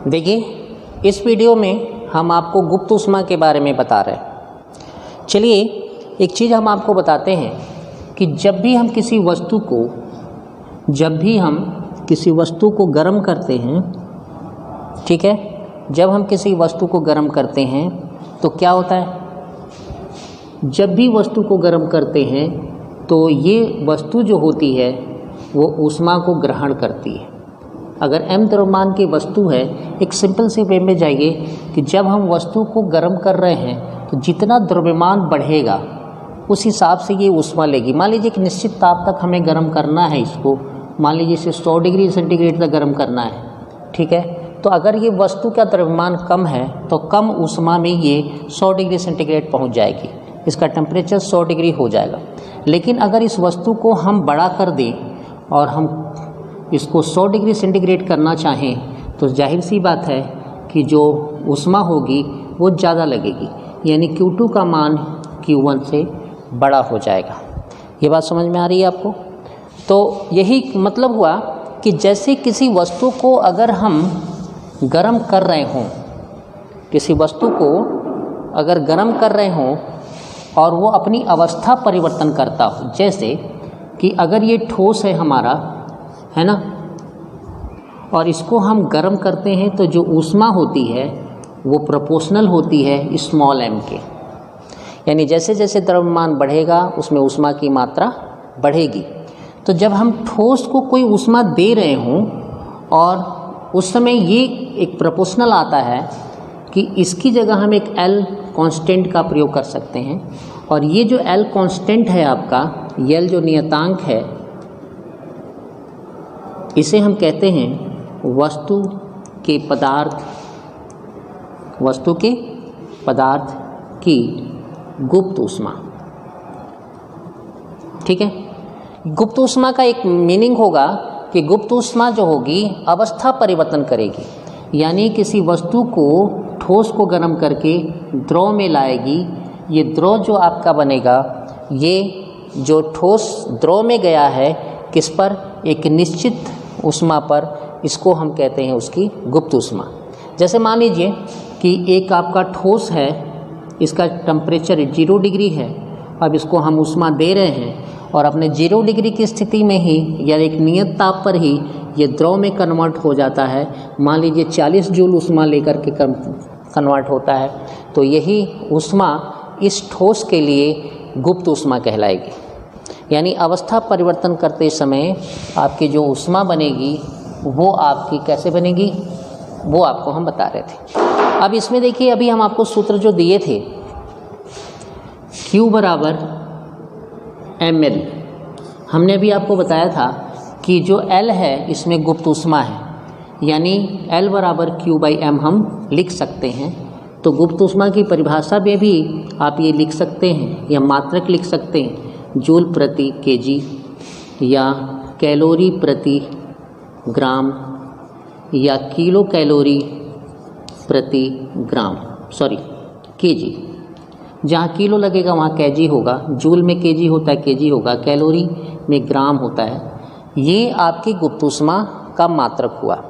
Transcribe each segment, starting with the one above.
देखिए, इस वीडियो में हम आपको गुप्त ऊष्मा के बारे में बता रहे हैं। चलिए एक चीज़ हम आपको बताते हैं कि जब भी हम किसी वस्तु को गर्म करते हैं, ठीक है, जब हम किसी वस्तु को गर्म करते हैं तो क्या होता है, जब भी वस्तु को गर्म करते हैं तो ये वस्तु जो होती है वो ऊष्मा को ग्रहण करती है। अगर m द्रव्यमान की वस्तु है, एक सिंपल सी वे में जाइए कि जब हम वस्तु को गर्म कर रहे हैं तो जितना द्रव्यमान बढ़ेगा उस हिसाब से ये ऊष्मा लेगी। मान लीजिए एक निश्चित ताप तक हमें गर्म करना है इसको, मान लीजिए इसे 100 डिग्री सेंटीग्रेड तक गर्म करना है, ठीक है। तो अगर ये वस्तु का द्रव्यमान कम है तो कम ऊष्मा में ये 100 डिग्री सेंटीग्रेड पहुँच जाएगी, इसका टेम्परेचर 100 डिग्री हो जाएगा। लेकिन अगर इस वस्तु को हम बड़ा कर दें और हम इसको 100 डिग्री सेंटीग्रेड करना चाहें तो जाहिर सी बात है कि जो ऊष्मा होगी वो ज़्यादा लगेगी, यानी Q2 का मान Q1 से बड़ा हो जाएगा। ये बात समझ में आ रही है आपको? तो यही मतलब हुआ कि जैसे किसी वस्तु को अगर हम गर्म कर रहे हों, किसी वस्तु को अगर गर्म कर रहे हों और वो अपनी अवस्था परिवर्तन करता हो, जैसे कि अगर ये ठोस है हमारा, है ना, और इसको हम गर्म करते हैं तो जो ऊष्मा होती है वो प्रोपोर्शनल होती है स्मॉल m के, यानी जैसे जैसे द्रव्यमान बढ़ेगा उसमें ऊष्मा की मात्रा बढ़ेगी। तो जब हम ठोस को कोई ऊष्मा दे रहे हों और उस समय ये एक प्रोपोर्शनल आता है कि इसकी जगह हम एक L कांस्टेंट का प्रयोग कर सकते हैं, और ये जो L कांस्टेंट है आपका, L जो नियतांक है, इसे हम कहते हैं वस्तु के पदार्थ की गुप्त ऊष्मा, ठीक है। गुप्त ऊष्मा का एक मीनिंग होगा कि गुप्त ऊष्मा जो होगी अवस्था परिवर्तन करेगी, यानी किसी वस्तु को ठोस को गर्म करके द्रव में लाएगी। ये द्रव जो आपका बनेगा, ये जो ठोस द्रव में गया है किस पर, एक निश्चित ऊष्मा पर, इसको हम कहते हैं उसकी गुप्त ऊष्मा। जैसे मान लीजिए कि एक आपका ठोस है, इसका टेम्परेचर 0 डिग्री है, अब इसको हम ऊष्मा दे रहे हैं और अपने 0 डिग्री की स्थिति में ही या एक नियत ताप पर ही ये द्रव में कन्वर्ट हो जाता है। मान लीजिए 40 जूल ऊष्मा लेकर के कन्वर्ट होता है, तो यही ऊष्मा इस ठोस के लिए गुप्त ऊष्मा कहलाएगी। यानी अवस्था परिवर्तन करते समय आपकी जो ऊष्मा बनेगी वो आपकी कैसे बनेगी, वो आपको हम बता रहे थे। अब इसमें देखिए, अभी हम आपको सूत्र जो दिए थे Q बराबर ml, हमने अभी आपको बताया था कि जो L है इसमें गुप्त ऊष्मा है, यानी L बराबर Q/m हम लिख सकते हैं। तो गुप्त ऊष्मा की परिभाषा में भी आप ये लिख सकते हैं या मात्रक लिख सकते हैं, जूल प्रति केजी या कैलोरी प्रति ग्राम या किलो कैलोरी प्रति ग्राम, केजी। जहाँ किलो लगेगा वहाँ केजी होगा, जूल में केजी होता है केजी होगा, कैलोरी में ग्राम होता है। ये आपकी गुप्त ऊष्मा का मात्रक हुआ।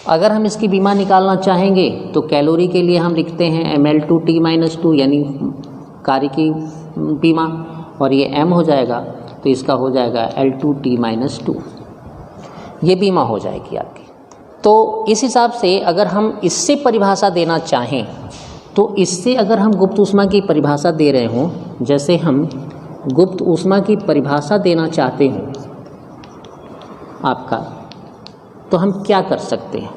अगर हम इसकी बीमा निकालना चाहेंगे तो कैलोरी के लिए हम लिखते हैं ml/T-2, यानी कार्य की बीमा, और ये m हो जाएगा तो इसका हो जाएगा L/T-2, ये बीमा हो जाएगी आपकी। तो इस हिसाब से अगर हम इससे परिभाषा देना चाहें तो इससे अगर हम गुप्त ऊष्मा की परिभाषा दे रहे हों, जैसे हम गुप्त ऊष्मा की परिभाषा देना चाहते हों आपका, तो हम क्या कर सकते हैं।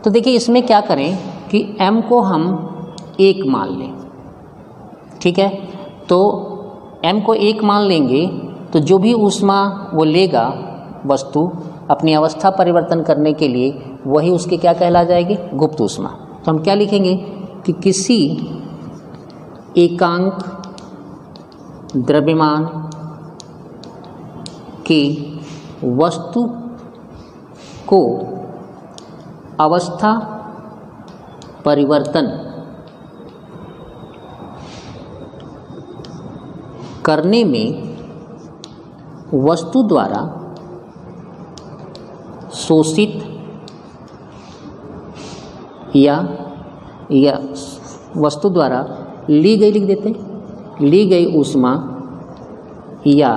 तो देखिए इसमें क्या करें कि m को हम 1 मान लें, ठीक है। तो m को 1 मान लेंगे तो जो भी ऊष्मा वो लेगा वस्तु अपनी अवस्था परिवर्तन करने के लिए, वही उसकी क्या कहला जाएगी, गुप्त ऊष्मा। तो हम क्या लिखेंगे कि किसी एकांक द्रव्यमान की वस्तु को अवस्था परिवर्तन करने में वस्तु द्वारा शोषित या वस्तु द्वारा ली गई लिख देते हैं, ली गई ऊष्मा या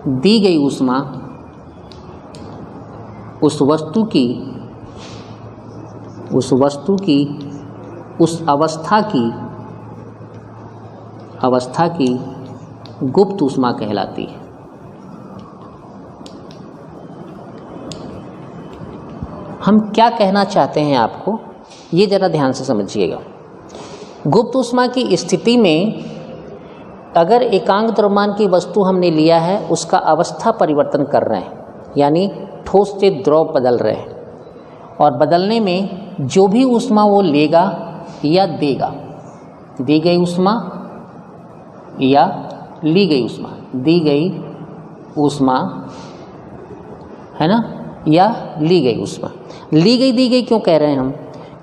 दी गई ऊष्मा उस वस्तु की उस अवस्था की गुप्त ऊष्मा कहलाती है। हम क्या कहना चाहते हैं आपको ये ज़रा ध्यान से समझिएगा। गुप्त ऊष्मा की स्थिति में अगर एकांक द्रव्यमान की वस्तु हमने लिया है, उसका अवस्था परिवर्तन कर रहे हैं, यानी ठोस से द्रव बदल रहे हैं, और बदलने में जो भी ऊष्मा वो लेगा या देगा, दी गई ऊष्मा या ली गई ऊष्मा, दी गई ऊष्मा है ना, या ली गई ऊष्मा। ली गई दी गई क्यों कह रहे हैं हम?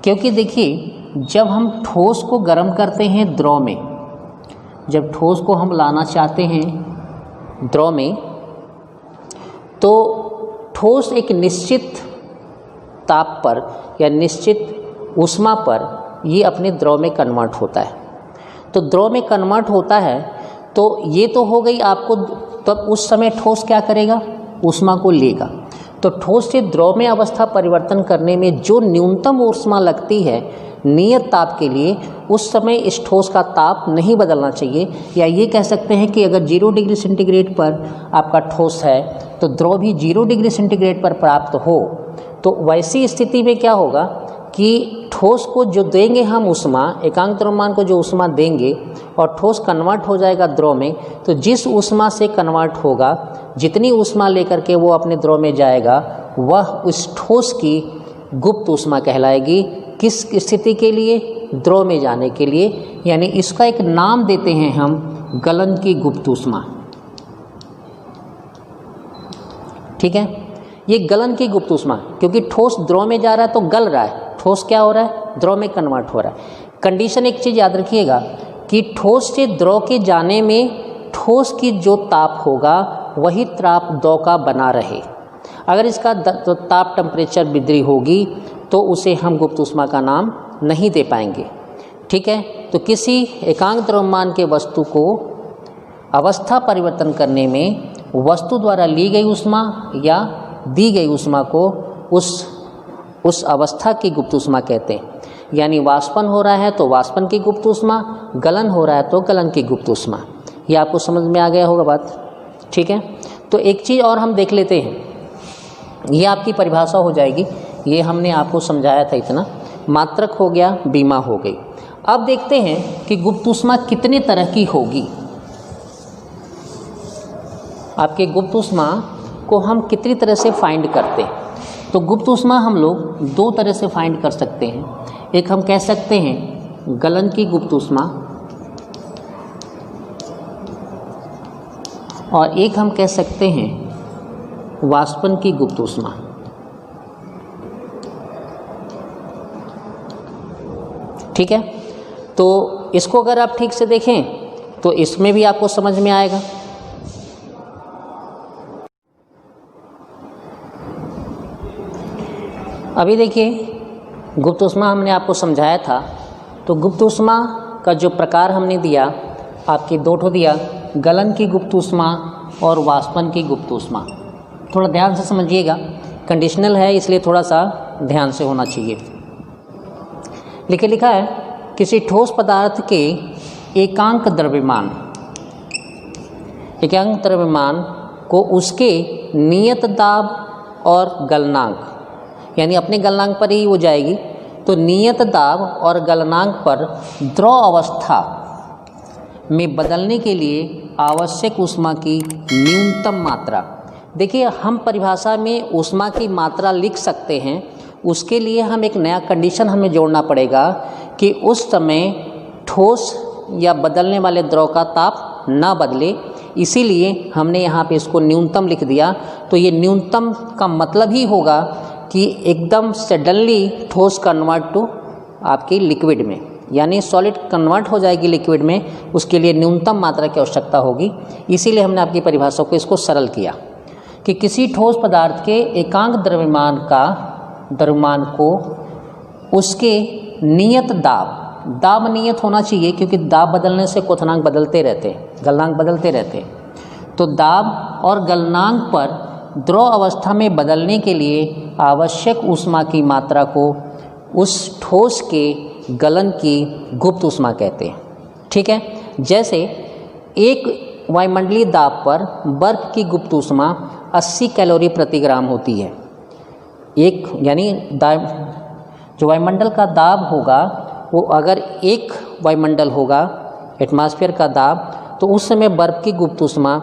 क्योंकि देखिए जब हम ठोस को गर्म करते हैं द्रव में, जब ठोस को हम लाना चाहते हैं द्रव में, तो ठोस एक निश्चित ताप पर या निश्चित ऊष्मा पर ये अपने द्रव में कन्वर्ट होता है। तो द्रव में कन्वर्ट होता है तो ये तो हो गई आपको, तब उस समय ठोस क्या करेगा? ऊष्मा को लेगा। तो ठोस से द्रव में अवस्था परिवर्तन करने में जो न्यूनतम ऊष्मा लगती है नियत ताप के लिए, उस समय इस ठोस का ताप नहीं बदलना चाहिए। या ये कह सकते हैं कि अगर 0 डिग्री सेंटीग्रेड पर आपका ठोस है तो द्रव भी 0 डिग्री सेंटीग्रेड पर प्राप्त हो, तो वैसी स्थिति में क्या होगा कि ठोस को जो देंगे हम ऊष्मा, एकांक द्रव्यमान को जो ऊष्मा देंगे और ठोस कन्वर्ट हो जाएगा द्रव में, तो जिस ऊष्मा से कन्वर्ट होगा, जितनी ऊष्मा लेकर के वो अपने द्रव में जाएगा, वह उस ठोस की गुप्त ऊष्मा कहलाएगी। किस स्थिति के लिए? द्रव में जाने के लिए। यानी इसका एक नाम देते हैं हम गलन की गुप्त ऊष्मा। ठीक है, ये गलन की गुप्त ऊष्मा, क्योंकि ठोस द्रव में जा रहा है तो गल रहा है, ठोस क्या हो रहा है? द्रव में कन्वर्ट हो रहा है। कंडीशन एक चीज़ याद रखिएगा कि ठोस से द्रव के जाने में ठोस की जो ताप होगा वही ताप द्रव का बना रहे। अगर इसका तो ताप टेम्परेचर वृद्धि होगी तो उसे हम गुप्त ऊष्मा का नाम नहीं दे पाएंगे। ठीक है, तो किसी एकांक द्रव्यमान के वस्तु को अवस्था परिवर्तन करने में वस्तु द्वारा ली गई ऊष्मा या दी गई ऊष्मा को उस अवस्था की गुप्त ऊष्मा कहते हैं। यानी वाष्पन हो रहा है तो वाष्पन की गुप्त ऊष्मा, गलन हो रहा है तो गलन की गुप्त ऊष्मा। ये आपको समझ में आ गया होगा बात। ठीक है, तो एक चीज़ और हम देख लेते हैं, ये आपकी परिभाषा हो जाएगी। ये हमने आपको समझाया था इतना, मात्रक हो गया, बीमा हो गई। अब देखते हैं कि गुप्त ऊष्मा कितने तरह की होगी। आपके गुप्त ऊष्मा को हम कितनी तरह से फाइंड करते हैं? तो गुप्त ऊष्मा हम लोग 2 तरह से फाइंड कर सकते हैं। एक हम कह सकते हैं गलन की गुप्त ऊष्मा, और एक हम कह सकते हैं वाष्पन की गुप्त ऊष्मा। ठीक है, तो इसको अगर आप ठीक से देखें तो इसमें भी आपको समझ में आएगा। अभी देखिए गुप्त ऊष्मा हमने आपको समझाया था, तो गुप्त ऊष्मा का जो प्रकार हमने दिया, आपके 2 ठो दिया, गलन की गुप्त ऊष्मा और वाष्पन की गुप्त ऊष्मा। थोड़ा ध्यान से समझिएगा, कंडीशनल है इसलिए थोड़ा सा ध्यान से होना चाहिए। लिखा है किसी ठोस पदार्थ के एकांक द्रव्यमान को उसके नियत दाब और गलनांक, यानी अपने गलनांक पर ही वो जाएगी, तो नियत दाब और गलनांक पर द्रव अवस्था में बदलने के लिए आवश्यक ऊष्मा की न्यूनतम मात्रा। देखिए हम परिभाषा में ऊष्मा की मात्रा लिख सकते हैं, उसके लिए हम एक नया कंडीशन हमें जोड़ना पड़ेगा कि उस समय ठोस या बदलने वाले द्रव का ताप ना बदले, इसीलिए हमने यहाँ पे इसको न्यूनतम लिख दिया। तो ये न्यूनतम का मतलब ही होगा कि एकदम सडनली ठोस कन्वर्ट टू आपकी लिक्विड में, यानी सॉलिड कन्वर्ट हो जाएगी लिक्विड में, उसके लिए न्यूनतम मात्रा की आवश्यकता होगी। इसीलिए हमने आपकी परिभाषा को इसको सरल किया कि किसी ठोस पदार्थ के एकांक द्रव्यमान को उसके नियत दाब नियत होना चाहिए, क्योंकि दाब बदलने से क्वथनांक बदलते रहते हैं, गलनांक बदलते रहते हैं। तो दाब और गलनांक पर द्रव अवस्था में बदलने के लिए आवश्यक ऊष्मा की मात्रा को उस ठोस के गलन की गुप्त ऊष्मा कहते हैं। ठीक है, जैसे एक वायुमंडलीय दाब पर बर्फ की गुप्त ऊष्मा 80 कैलोरी प्रति ग्राम होती है। एक यानी जो वायुमंडल का दाब होगा वो अगर एक वायुमंडल होगा एटमॉस्फेयर का दाब, तो उस समय बर्फ की गुप्त ऊष्मा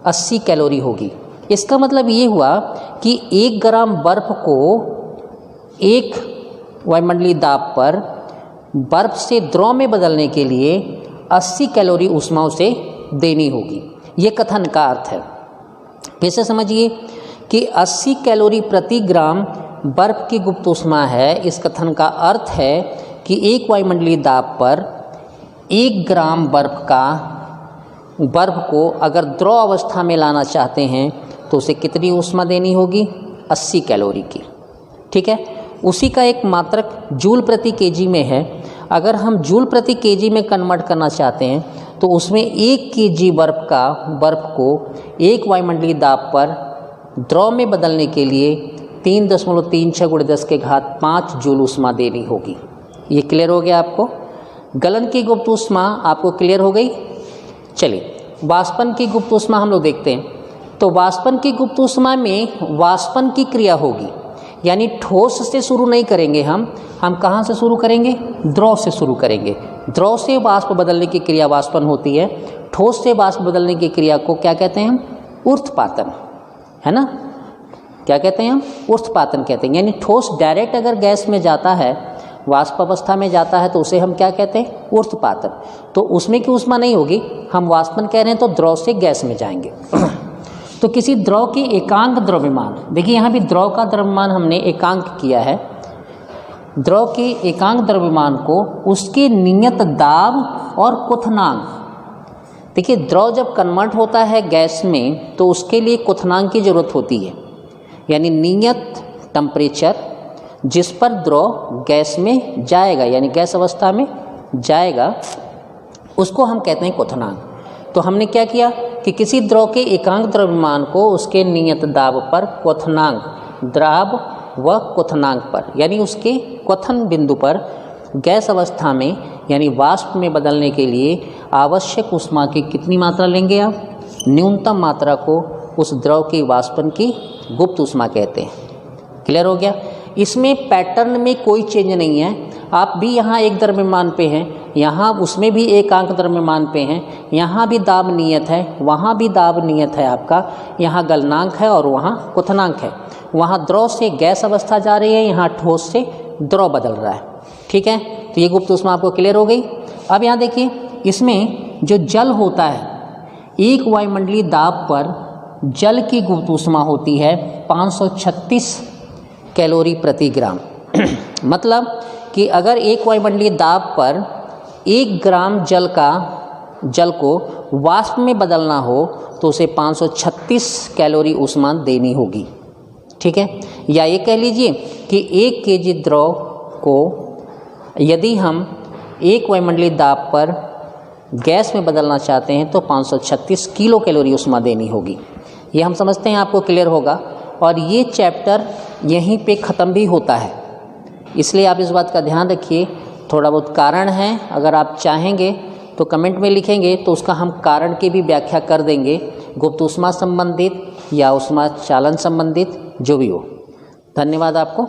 80 कैलोरी होगी। इसका मतलब ये हुआ कि 1 ग्राम बर्फ को एक वायुमंडलीय दाब पर बर्फ से द्रव में बदलने के लिए 80 कैलोरी ऊष्मा उसे देनी होगी। ये कथन का अर्थ है। फिर से समझिए कि 80 कैलोरी प्रति ग्राम बर्फ की गुप्त ऊष्मा है। इस कथन का अर्थ है कि एक वायुमंडलीय दाब पर 1 ग्राम बर्फ को अगर द्रव अवस्था में लाना चाहते हैं तो उसे कितनी ऊष्मा देनी होगी? 80 कैलोरी की। ठीक है, उसी का एक मात्रक जूल प्रति केजी में है। अगर हम जूल प्रति केजी में कन्वर्ट करना चाहते हैं तो उसमें 1 केजी बर्फ को एक वायुमंडलीय दाब पर द्रव में बदलने के लिए 3.36 × 10⁵ जूल ऊष्मा देनी होगी। ये क्लियर हो गया आपको? गलन की गुप्त ऊष्मा आपको क्लियर हो गई। चलिए वाष्पन की गुप्त ऊष्मा हम लोग देखते हैं। तो वाष्पन की गुप्त ऊष्मा में वाष्पन की क्रिया होगी, यानी ठोस से शुरू नहीं करेंगे हम कहाँ से शुरू करेंगे? द्रव से शुरू करेंगे। द्रव से वाष्प बदलने की क्रिया वाष्पन होती है। ठोस से वाष्प बदलने की क्रिया को क्या कहते हैं हम? ऊर्ध्वपातन, है ना? क्या कहते हैं हम? ऊर्ध्वपातन कहते हैं। यानी ठोस डायरेक्ट अगर गैस में जाता है, वाष्प अवस्था में जाता है, तो उसे हम क्या कहते हैं? ऊर्ध्वपातन। तो उसमें की ऊष्मा नहीं होगी, हम वाष्पन कह रहे हैं, तो द्रव से गैस में जाएंगे। तो किसी द्रव के एकांक द्रव्यमान, देखिए यहाँ भी द्रव का द्रव्यमान हमने एकांक किया है। द्रव के एकांक द्रव्यमान को उसके नियत दाब और क्वथनांक, देखिए द्रव जब कन्वर्ट होता है गैस में तो उसके लिए क्वथनांक की जरूरत होती है, यानी नियत टेम्परेचर जिस पर द्रव गैस में जाएगा, यानी गैस अवस्था में जाएगा, उसको हम कहते हैं क्वथनांक। तो हमने क्या किया कि किसी द्रव के एकांक द्रव्यमान को उसके नियत दाब पर क्वथनांक, दाब व क्वथनांक पर, यानी उसके क्वथन बिंदु पर गैस अवस्था में यानी वाष्प में बदलने के लिए आवश्यक ऊष्मा की कितनी मात्रा लेंगे आप? न्यूनतम मात्रा को उस द्रव की वाष्पन की गुप्त ऊष्मा कहते हैं। क्लियर हो गया? इसमें पैटर्न में कोई चेंज नहीं है। आप भी यहाँ एक द्रव्यमान पे हैं, यहाँ उसमें भी एक आंक द्रव्यमान पे हैं, यहाँ भी दाब नियत है, वहाँ भी दाब नियत है आपका, यहाँ गलनांक है और वहाँ क्वथनांक है। वहाँ द्रव से गैस अवस्था जा रही है, यहाँ ठोस से द्रव बदल रहा है। ठीक है, तो ये गुप्त ऊष्मा आपको क्लियर हो गई। अब यहाँ देखिए, इसमें जो जल होता है, एक वायुमंडलीय दाब पर जल की गुप्त ऊष्मा होती है 536 कैलोरी प्रति ग्राम। मतलब कि अगर एक वायुमंडलीय दाब पर 1 ग्राम जल को वाष्प में बदलना हो तो उसे 536 कैलोरी ऊष्मा देनी होगी। ठीक है, या ये कह लीजिए कि 1 केजी द्रव को यदि हम एक वायुमंडलीय दाब पर गैस में बदलना चाहते हैं तो 536 किलो कैलोरी ऊष्मा देनी होगी। ये हम समझते हैं आपको क्लियर होगा। और ये चैप्टर यहीं पे ख़त्म भी होता है, इसलिए आप इस बात का ध्यान रखिए। थोड़ा बहुत कारण है, अगर आप चाहेंगे तो कमेंट में लिखेंगे तो उसका हम कारण की भी व्याख्या कर देंगे, गुप्त ऊष्मा संबंधित या ऊष्मा चालन संबंधित, जो भी हो। धन्यवाद आपको।